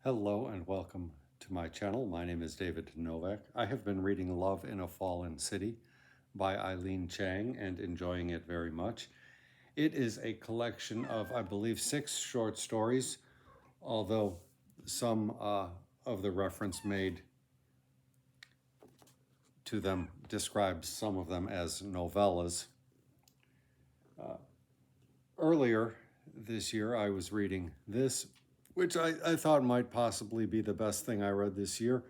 Hello and welcome to my channel. My name is David Novak. I have been reading Love in a Fallen City by Eileen Chang and enjoying it very much. It is a collection of, I believe, 6 short stories, although some of the reference made to them describes some of them as novellas. Earlier this year, I was reading this, which I thought might possibly be the best thing I read this year.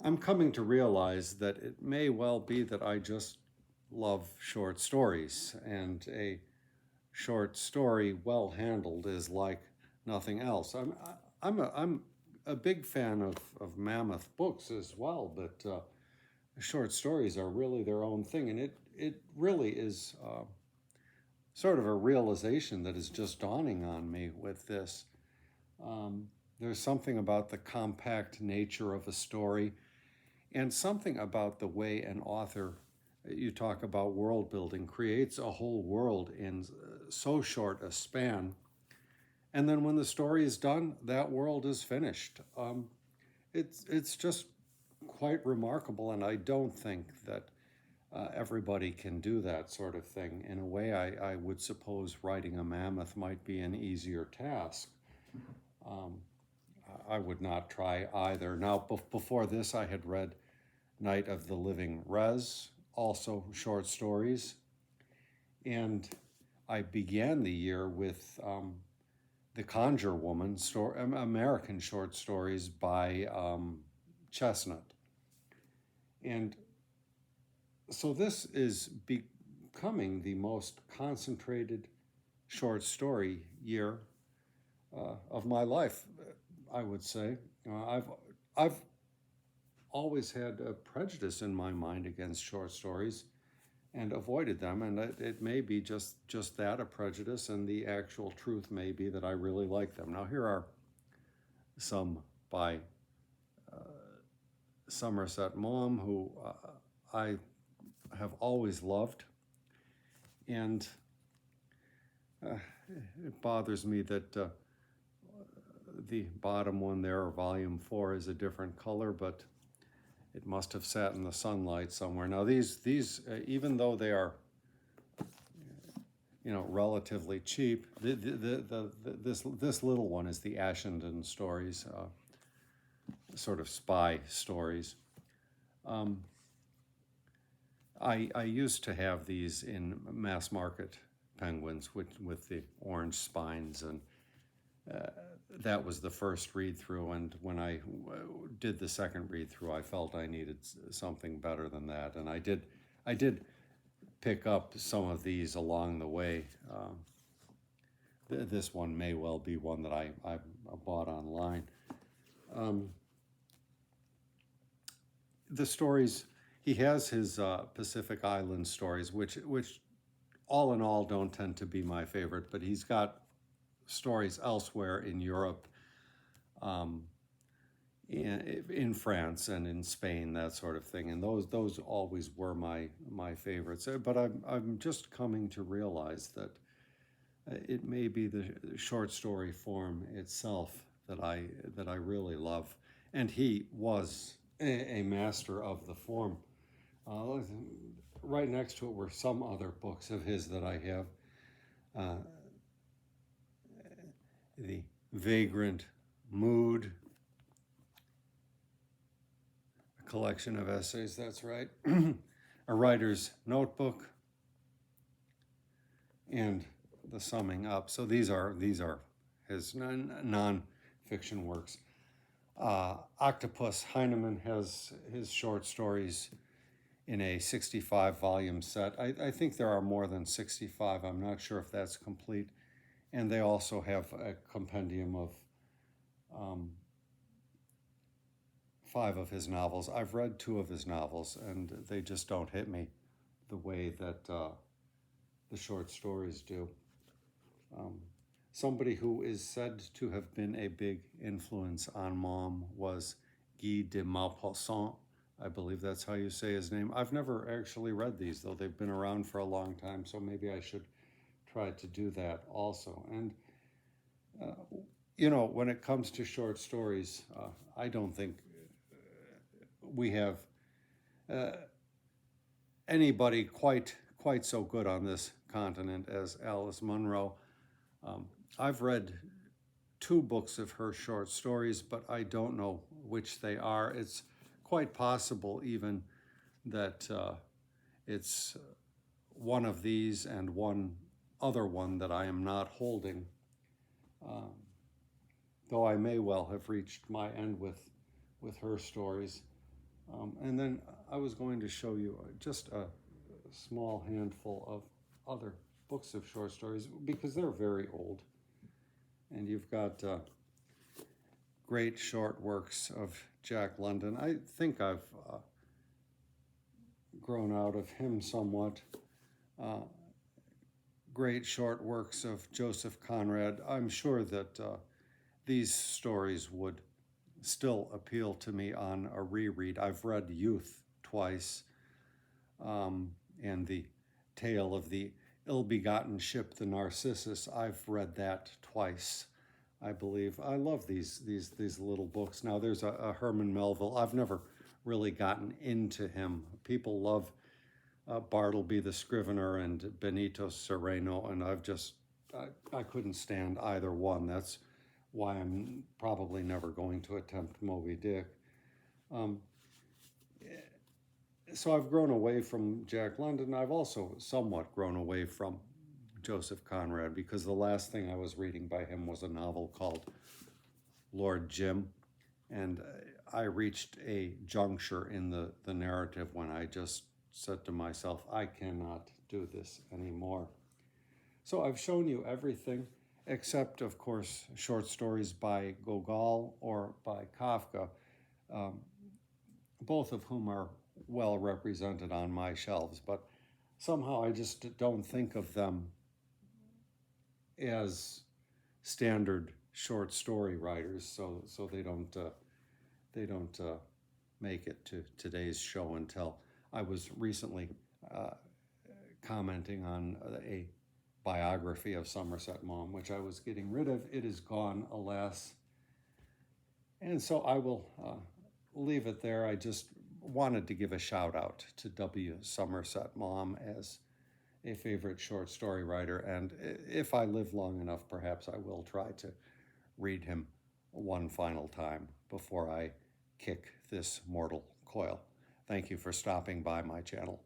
I'm coming to realize that it may well be that I just love short stories, and a short story well handled is like nothing else. I'm a big fan of mammoth books as well, but short stories are really their own thing, and it really is sort of a realization that is just dawning on me with this. There's something about the compact nature of a story and something about the way an author, you talk about world building, creates a whole world in so short a span. And then when the story is done, that world is finished. It's just quite remarkable, and I don't think that everybody can do that sort of thing. In a way, I would suppose writing a mammoth might be an easier task. I would not try either. Now, before this, I had read Night of the Living Res, also short stories. And I began the year with The Conjure Woman, American short stories by Chesnutt. And so this is becoming the most concentrated short story year of my life, I would say. I've always had a prejudice in my mind against short stories and avoided them, and it may be just that, a prejudice, and the actual truth may be that I really like them. Now, here are some by Somerset Maugham, who I have always loved, and it bothers me that the bottom one there, or volume 4, is a different color, but it must have sat in the sunlight somewhere. Now these even though they are, relatively cheap, this little one is the Ashenden stories, sort of spy stories. I used to have these in mass market Penguins with the orange spines, and that was the first read-through, and when I did the second read-through, I felt I needed something better than that, and I did pick up some of these along the way. This one may well be one that I bought online. The stories, he has his Pacific Island stories, which all in all don't tend to be my favorite, but he's got stories elsewhere in Europe, in France and in Spain, that sort of thing, and those always were my favorites. But I'm just coming to realize that it may be the short story form itself that I really love, and he was a master of the form. Right next to it were some other books of his that I have. The Vagrant Mood, a collection of essays, that's right, A Writer's Notebook, and The Summing Up. So these are his non-fiction works. Octopus, Heinemann has his short stories in a 65-volume set. I think there are more than 65. I'm not sure if that's complete. And they also have a compendium of 5 of his novels. I've read 2 of his novels, and they just don't hit me the way that the short stories do. Somebody who is said to have been a big influence on Maugham was Guy de Maupassant. I believe that's how you say his name. I've never actually read these, though they've been around for a long time, so maybe I should try to do that also. And You know, when it comes to short stories, I don't think we have anybody quite so good on this continent as Alice Munro. I've read 2 books of her short stories, but I don't know which they are. It's quite possible even that it's one of these and one other one that I am not holding, though I may well have reached my end with her stories. And then I was going to show you just a small handful of other books of short stories because they're very old. And you've got great short works of Jack London. I think I've grown out of him somewhat. Great short works of Joseph Conrad. I'm sure that these stories would still appeal to me on a reread. I've read Youth twice, and the tale of the ill-begotten ship, the Narcissus. I've read that twice, I believe. I love these little books. Now there's a Herman Melville. I've never really gotten into him. People love Bartleby the Scrivener and Benito Sereno, and I couldn't stand either one. That's why I'm probably never going to attempt Moby Dick. So I've grown away from Jack London. I've also somewhat grown away from Joseph Conrad because the last thing I was reading by him was a novel called Lord Jim. And I reached a juncture in the narrative when I just said to myself, I cannot do this anymore. So I've shown you everything except, of course, short stories by Gogol or by Kafka, both of whom are well represented on my shelves, but somehow I just don't think of them as standard short story writers, so they don't make it to today's show and tell. I was recently commenting on a biography of Somerset Maugham, which I was getting rid of. It is gone, alas. And so I will leave it there. I just wanted to give a shout out to W. Somerset Maugham as a favorite short story writer. And if I live long enough, perhaps I will try to read him one final time before I kick this mortal coil. Thank you for stopping by my channel.